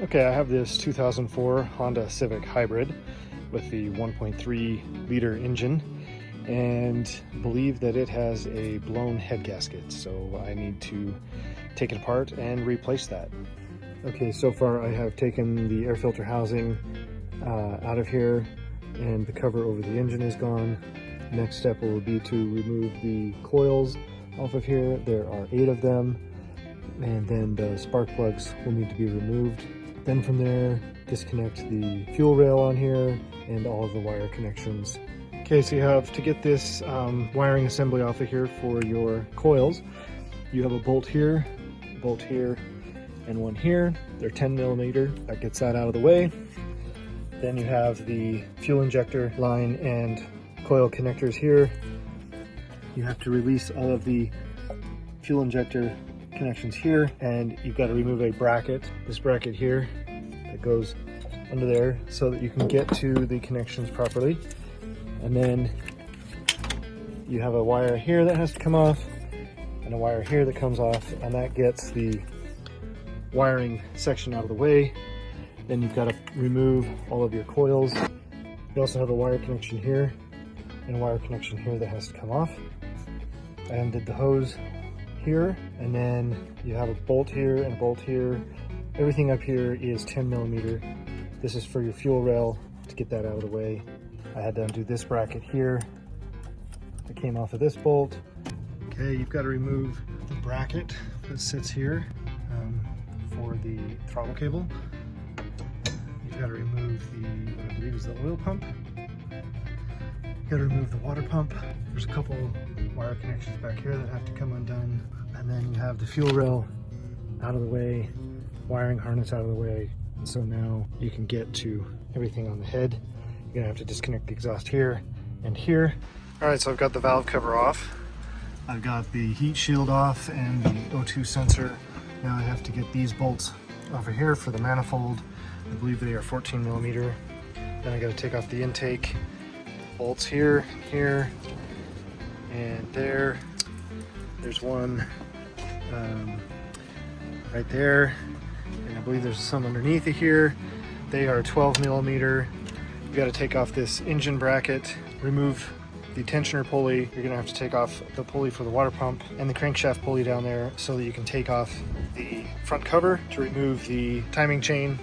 Okay, I have this 2004 Honda Civic Hybrid with the 1.3 liter engine and believe that it has a blown head gasket, so I need to take it apart and replace that. Okay, so far I have taken the air filter housing out of here and the cover over the engine is gone. Next step will be to remove the coils off of here. There are 8 of them, and then the spark plugs will need to be removed. Then from there, disconnect the fuel rail on here and all of the wire connections. Okay, so you have to get this wiring assembly off of here for your coils. You have a bolt here, and one here. They're 10 millimeter. That gets that out of the way. Then you have the fuel injector line and coil connectors here. You have to release all of the fuel injector connections here, and you've got to remove a bracket, this bracket here that goes under there so that you can get to the connections properly. And then you have a wire here that has to come off and a wire here that comes off, and that gets the wiring section out of the way. Then you've got to remove all of your coils. You also have a wire connection here and a wire connection here that has to come off. I undid the hose here, and then you have a bolt here and a bolt here. Everything up here is 10 millimeter. This is for your fuel rail, to get that out of the way. I had to undo this bracket here that came off of this bolt. Okay, you've got to remove the bracket that sits here for the throttle cable. You've got to remove the, what I believe is the oil pump. You've got to remove the water pump. There's a couple wire connections back here that have to come undone. And then you have the fuel rail out of the way, wiring harness out of the way. And so now you can get to everything on the head. You're gonna have to disconnect the exhaust here and here. All right, so I've got the valve cover off. I've got the heat shield off and the O2 sensor. Now I have to get these bolts over here for the manifold. I believe they are 14 millimeter. Then I got to take off the intake bolts here, here, and there. There's one right there, and I believe there's some underneath it here. They are 12 millimeter. You got to take off this engine bracket, remove the tensioner pulley. You're gonna have to take off the pulley for the water pump and the crankshaft pulley down there so that you can take off the front cover to remove the timing chain.